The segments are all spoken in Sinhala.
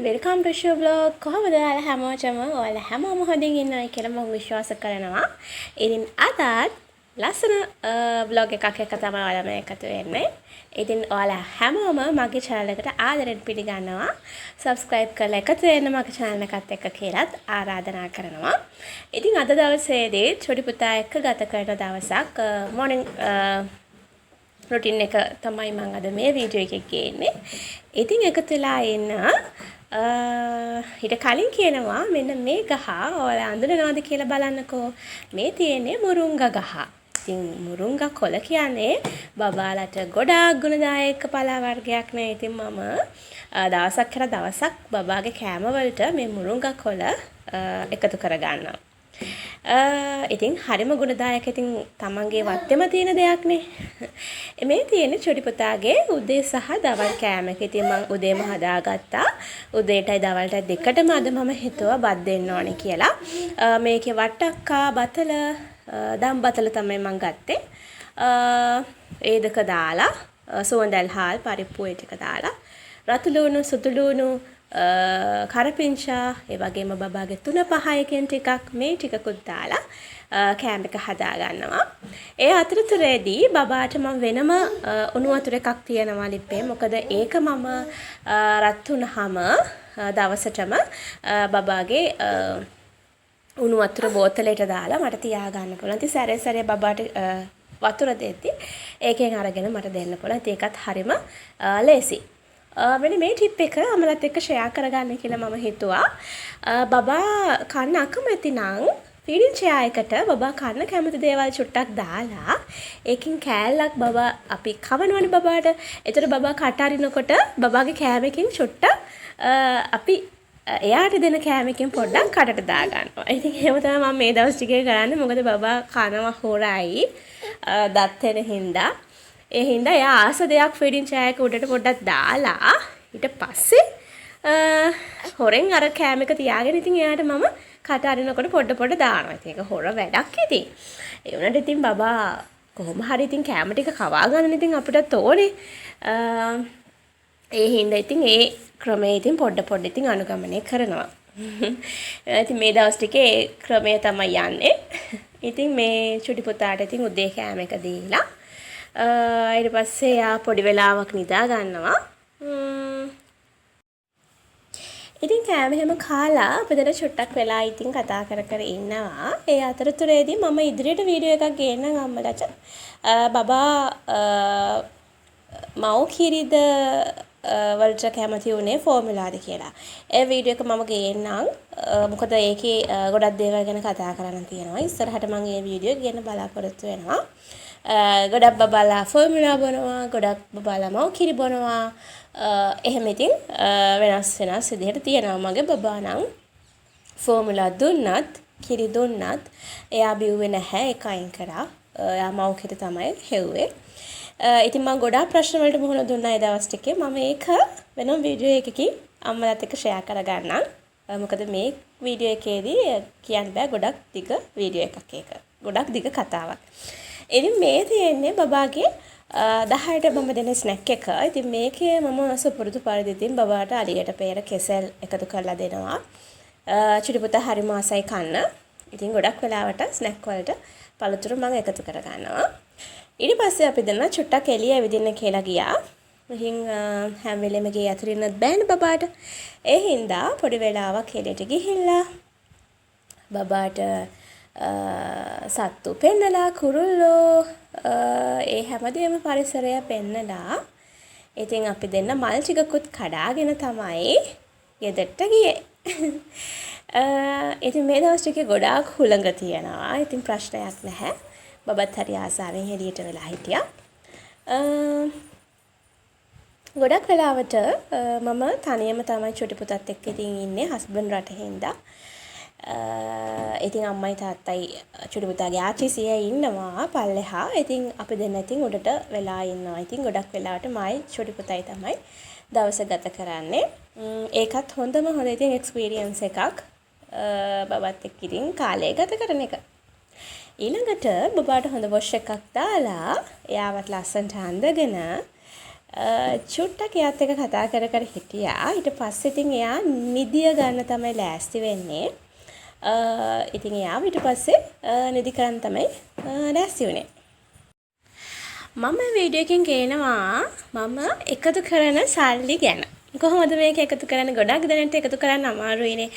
වෙල්කම් ටු ෂෝ බ්ලොග්. කොහොමද ඔයාලා හැමෝටම? ඔයාලා හැමෝම හොඳින් ඉන්නයි කියලා මම විශ්වාස කරනවා. ඉතින් අදත් ලස්සන බ්ලොග් එකක් එක්ක තමයි ඔයාලා මේ එකතු වෙන්නේ. ඉතින් ඔයාලා හැමෝම මගේ channel එකට ආදරෙන් පිළිගන්නවා. subscribe කරලා එකතු වෙන්න මගේ channel එකත් එක්ක කියලාත් ආරාධනා කරනවා. ඉතින් අද දවසේදී චොටි පුතා එක්ක ගත කරන දවසක් morning routine එක තමයි මම අද මේ වීඩියෝ එකේ ගේන්නේ. ඉතින් එකතු වෙලා ඉන්න ඊට කලින් කියනවා මෙන්න මේ ගහ ඔයාලා අඳුනනවද කියලා බලන්නකෝ. මේ තියෙන්නේ මුරුංගා ගහ. ඉතින් මුරුංගා කොළ කියන්නේ බබාලට ගොඩාක් ගුණදායක පලා වර්ගයක් නේ. ඉතින් මම දවසක් කරලා දවසක් බබාගේ කෑම වලට මේ මුරුංගා කොළ එකතු කරගන්නවා. ඉතින් හරිම ගුණදායක. ඉතින් තමන්ගේ වත්තේම තියෙන දෙයක් නේ. මේ තියෙන්නේ චොටි පුතාගේ උදේ සහ දවල් කෑම එක. ඉතින් මම උදේම හදාගත්තා. උදේටයි දවල්ටයි දෙකටම අද මම හිතුවා බත් දෙන්න ඕනේ කියලා. මේකේ වට්ටක්කා බතල දම් බතල තමයි මම ගත්තේ. ඒ දෙක දාලා සුවඳල් හාල් පරිප්පු ඒ ටික දාලා රතු ලුණු සුදු ලුණු කරපිංචා ඒ වගේම බබාගේ 3-5 ටිකක් මේ ටිකකුත් දාලා කෑම එක හදා ගන්නවා. ඒ අතරතුරේදී බබාට මම වෙනම උණු වතුර එකක් තියනවා ලිප්පේ. මොකද ඒක මම රත් වුණාම දවසටම බබාගේ උණු වතුර බෝතලයට දාලා මට තියා ගන්න පුළුවන්. ඉතින් සැරේ සැරේ බබාට වතුර දෙද්දි ඒකෙන් අරගෙන මට දෙන්න පුළුවන්. ඉතින් ඒකත් හරිම ලේසි. මෙන්න මේ ටිප් එක අමලත් එක්ක ෂෙයා කරගන්න කියලා මම හිතුවා. බබා කන්න අකමැති නම් ෆීඩින් ෂෙයා එකට බබා කන්න කැමති දේවල් චුට්ටක් දාලා ඒකින් කෑල්ලක් බබා අපි කවනවනේ බබාට. ඒතර බබා කට අරිනකොට බබාගේ කෑමකින් චුට්ටක් අපි එයාට දෙන කෑමකින් පොඩ්ඩක් කටට දා ගන්නවා. ඉතින් එහෙම තමයි මම මේ දවස් ටිකේ කරන්නේ. මොකද බබා කනවා හොරයි දත් වෙන හින්දා. ඒ හින්දා එයා ආස දෙයක් ෆීඩින් චෑයක උඩට පොඩ්ඩක් දාලා ඊට පස්සේ හොරෙන් අර කෑම එක තියාගෙන ඉතින් එයාට මම කට අරිනකොට පොඩ දානවා. ඉතින් ඒක හොර වැඩක් ඉතින්. ඒ වුණාට ඉතින් බබා කොහොම හරි ඉතින් කෑම ටික කවා ගන්න ඉතින් අපිටත් ඕනේ. ඒ හින්දා ඉතින් ඒ ක්‍රමයේ ඉතින් පොඩ ඉතින් අනුගමනය කරනවා. ඉතින් මේ දවස් ටිකේ ඒ ක්‍රමය තමයි යන්නේ. ඉතින් මේ චුටි පුතාට ඉතින් උදේ කෑම එක දීලා ඊට පස්සේ යා පොඩි වෙලාවක් නිදා ගන්නවා. ඉතින් කෑම හැම කාලා අපි දෙන චුට්ටක් වෙලා ඉතින් කතා කර ඉන්නවා. ඒ අතරතුරේදී මම ඉදිරියට වීඩියෝ එකක් ගේන්නම් අම්මලාට. බබා මව් කිරිද වලට කැමති උනේ ෆෝමියුලාද කියලා. ඒ වීඩියෝ එක මම ගේන්නම්. මොකද ඒකේ ගොඩක් දේවල් ගැන කතා කරන්න තියෙනවා. ඉස්සරහට මම මේ වීඩියෝ එක ගන්න බලාපොරොත්තු වෙනවා. ගොඩක් බබාලා ෆෝමියුලා බොනවා, ගොඩක් බබාලා මව් කිරි බොනවා. එහෙම ඉතින් වෙනස් විදිහට තියෙනවා. මගේ බබා නම් ෆෝමියුලා දුන්නත්, කිරි දුන්නත් එයා බිව්වේ නැහැ. ඒක අයින් කරා. එයා මව් කිරි තමයි හෙව්වේ. ඉතින් මම ගොඩාක් ප්‍රශ්න වලට මුහුණ දුන්නා ඒ දවස් ටිකේ. මම ඒක වෙනම වීඩියෝ එකකින් අම්මලාත් එක්ක ෂෙයා කරගන්නම්. මොකද මේ වීඩියෝ එකේදී කියන්න බෑ ගොඩක් දිග වීඩියෝ එකක් ඒක. ගොඩක් දිග කතාවක්. ඉතින් මේ තියෙන්නේ බබාගේ 10ට මම දෙන ස්නැක් එක. ඉතින් මේකේ මම සුපුරුදු පරිදි ඉතින් බබාට අලියට පෙර කෙසෙල් එකතු කරලා දෙනවා. චුටි පුතා හරිම ආසයි කන්න. ඉතින් ගොඩක් වෙලාවට ස්නැක් වලට පළතුරු මම එකතු කරගන්නවා. ඊට පස්සේ අපි දෙන්න චුට්ටක් එළිය ඇවිදින්න කියලා ගියා. ඉතින් හැම වෙලෙම ගේ අතරින්වත් බෑනේ බබාට. ඒ හින්දා පොඩි වෙලාවක් එළියට ගිහිල්ලා බබාට සත්තු පෙන්නලා කුරුල්ලෝ ඒ හැමදේම පරිසරය පෙන්නලා ඉතින් අපි දෙන්න මල් ටිකකුත් කඩාගෙන තමයි ගෙදරට ගියේ. ඉතින් මේ දවස් ටිකේ ගොඩාක් හුළඟ තියෙනවා. ඉතින් ප්‍රශ්නයක් නැහැ. බබත් හරි ආසාවෙන් එළියට වෙලා හිටියා. ගොඩක් වෙලාවට මම තනියම තමයි චුටි පුතත් එක්ක ඉතින් ඉන්නේ හස්බන්ඩ් රට හින්දා. ඉතින් අම්මයි තාත්තයි චුටි පුතාගේ ආච්චි ඉන්නවා පල්ලෙහා. ඉතින් අපි දෙන්න ඉතින් උඩට වෙලා ඉන්නවා. ඉතින් ගොඩක් වෙලාවට මයි චුටි පුතයි තමයි දවස ගත කරන්නේ. ඒකත් හොඳම ඉතින් එක්ස්පීරියන්ස් එකක්. බබත් එක්ක ඉතින් කාලය ගත කරන එක. ඊළඟට බබාට හොඳ වොෂ් එකක් දාලා එයාවත් ලස්සනට අඳගෙන චුට්ටක් එයාත් එක්ක කතා කර කර හිටියා. ඊට පස්සේ ඉතින් එයා නිදිය ගන්න තමයි ලෑස්ති වෙන්නේ. ඉතින් එයා ඊට පස්සේ නිදි කරන්න තමයි ලෑස්ති වුණේ. මම වීඩියෝ එකකින් කියනවා මම එකතු කරන සල්ලි ගැන. කොහොමද මේක එකතු කරන්නේ? ගොඩක් දෙනෙක්ට එකතු කරන්න අමාරුයිනේ.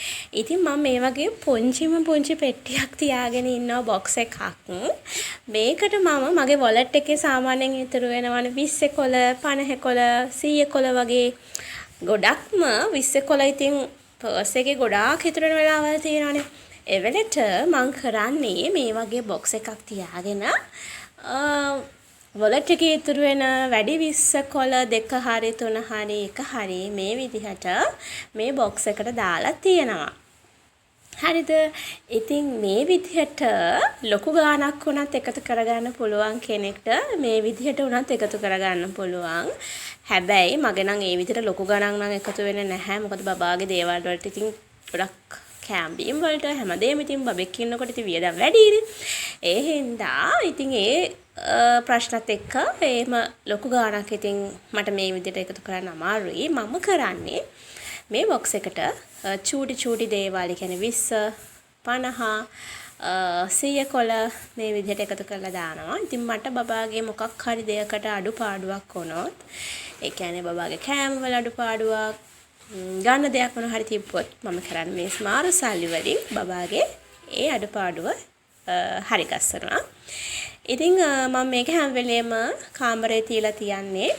ඉතින් මම මේ වගේ පුංචි පෙට්ටියක් තියාගෙන ඉන්නවා බොක්ස් එකක්. මේකට මම මගේ වොලට් එකේ සාමාන්‍යයෙන් ඉතුරු වෙනවනේ 20 කොළ, 50 කොළ, 100 කොළ වගේ ගොඩක්ම 20 කොළ ඉතින් පර්ස් එකේ ගොඩාක් ඉතුරු වෙන වෙලාවල් තියෙනවනේ. ඒ වෙලෙට මම කරන්නේ මේ වගේ බොක්ස් එකක් තියාගෙන වොලට් එකේ ඉතුරු වෙන වැඩි 20 කොළ 2 හරි 3 හරි 1 හරි මේ විදිහට මේ බොක්ස් එකට දාලා තියෙනවා. හරිද? ඉතින් මේ විදිහට ලොකු ගාණක් වුණත් එකතු කරගන්න පුළුවන් කෙනෙක්ට මේ විදිහට වුණත් එකතු කරගන්න පුළුවන්. හැබැයි මගේ නම් ඒ විදිහට ලොකු ගණන් නම් එකතු වෙන්නේ නැහැ. මොකද බබාගේ දේවල් වලට ඉතින් ගොඩක් කැම්බීම් වලට හැමදේම ඉතින් බබෙක් ඉන්නකොට ඉතින් වියදම් වැඩිනේ. ඒ හින්දා ඉතින් ඒ ප්‍රශ්නත් එක්ක එහෙම ලොකු ගාණක් ඉතින් මට මේ විදිහට එකතු කරන්න අමාරුයි. මම කරන්නේ මේ බොක්ස් එකට චූටි දේවල් කියන්නේ 20 50 100 කොළ මේ විදිහට එකතු කරලා දානවා. ඉතින් මට බබාගේ මොකක් හරි දෙයකට අඩුපාඩුවක් වුණොත් ඒ කියන්නේ බබාගේ කෑම වල අඩුපාඩුවක් ගන්න දෙයක් මොන හරි තිබ්බොත් මම කරන්නේ මේ ස්මාර් සල්ලි වලින් බබාගේ ඒ අඩුපාඩුව හරි ගස්සනවා. ඉතින් මම මේක හැම වෙලේම කාමරේ තියලා තියන්නේ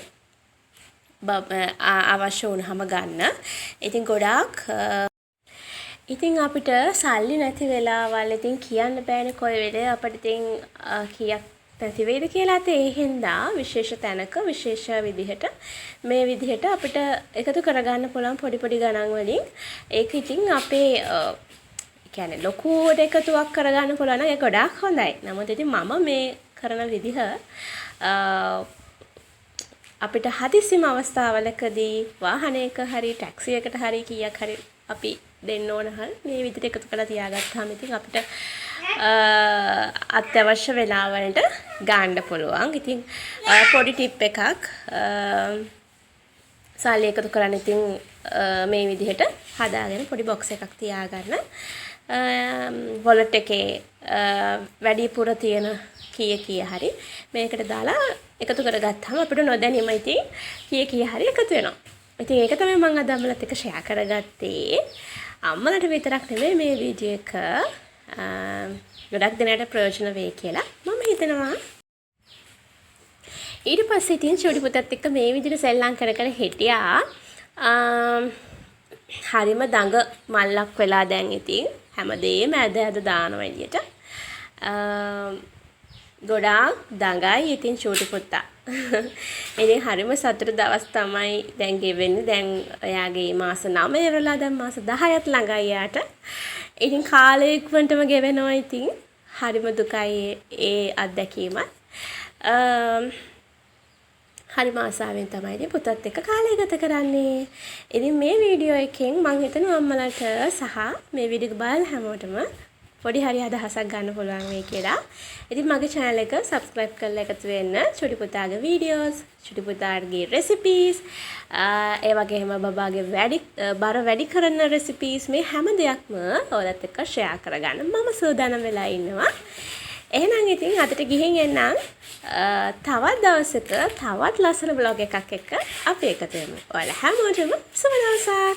අවශ්‍ය වුණාම ගන්න. ඉතින් ගොඩාක් ඉතින් අපිට සල්ලි නැති වෙලාවල් ඉතින් කියන්න බෑනේ කොයි වෙලේ අපිට ඉතින් කීයක් නැති වෙයිද කියලා. ඒ හින්දා විශේෂ තැනක විශේෂ විදිහට මේ විදිහට අපිට එකතු කරගන්න පුළුවන් පොඩි ගණන් වලින්. ඒක ඉතින් අපේ කියන්නේ ලොකුවට එකතුවක් කරගන්න පුළුවන් නම් ඒක ගොඩාක් හොඳයි. නමුත් ඉතින් මම මේ කරන විදිහ අපිට හදිසිම අවස්ථාවලකදී වාහනයක හරි ටැක්සි එකකට හරි කීයක් හරි අපි දෙන්න ඕන හරි මේ විදිහට එකතු කරලා තියාගත්තාම ඉතින් අපිට අත්‍යවශ්‍ය වෙලාවලට ගන්න පුළුවන්. ඉතින් පොඩි ටිප් එකක් සල්ලි එකතු කරන්න ඉතින් මේ විදිහට හදාගෙන පොඩි බොක්ස් එකක් තියාගන්න. වොලට් එකේ වැඩිපුර තියෙන කීය හරි මේකට දාලා එකතු කරගත්තාම අපිට නොදැනීම ඉතින් කීය හරි එකතු වෙනවා. ඉතින් ඒක තමයි මම අද අම්මලත් එක්ක ෂෙයා කරගත්තේ. අම්මලට විතරක් නෙමෙයි මේ වීඩියෝ එක ගොඩක් දෙනාට ප්‍රයෝජන වෙයි කියලා මම හිතනවා. ඊට පස්සේ ඉතින් චූටි පුතත් එක්ක මේ විදිහට සෙල්ලම් කර කර හිටියා. හරිම දඟ මල්ලක් වෙලා දැන් ඉතින් හැමදේම ඇද දානවා එළියට. ගොඩාක් දඟයි ඉතින් චූටි පුතා. ඉතින් හරිම සතුට දවස් තමයි දැන් ගෙවෙන්නේ. දැන් එයාගේ මාස 9 ඉවරලා දැන් මාස 10ත් ළඟයි යාට. ඉතින් කාලේ ඉක්මනටම ගෙවෙනවා ඉතින්. හරිම දුකයි ඒ අත්දැකීම. හරිම ආසාවෙන් තමයි ඉතින් පුතත් එක්ක කාලය ගත කරන්නේ. ඉතින් මේ වීඩියෝ එකෙන් මම හිතනවා අම්මලාට සහ මේ වීඩියෝ බලන හැමෝටම පොඩි හරි අදහසක් ගන්න පුළුවන් වෙයි කියලා. ඉතින් මගේ channel එක subscribe කරලා එකතු වෙන්න. චුටි පුතාගේ videos, චුටි පුතාගේ recipes, ඒ වගේම බබාගේ බර වැඩි කරන recipes මේ හැම දෙයක්ම ඔයාලත් එක්ක share කරගන්න මම සූදානම් වෙලා ඉන්නවා. එහෙනම් ඉතින් අදට ගිහින් එන්නම්. තවත් දවසක තවත් ලස්සන vlog එකක් එක්ක අපි එකතු වෙමු. ඔයාලා හැමෝටම සුබ දවසක්.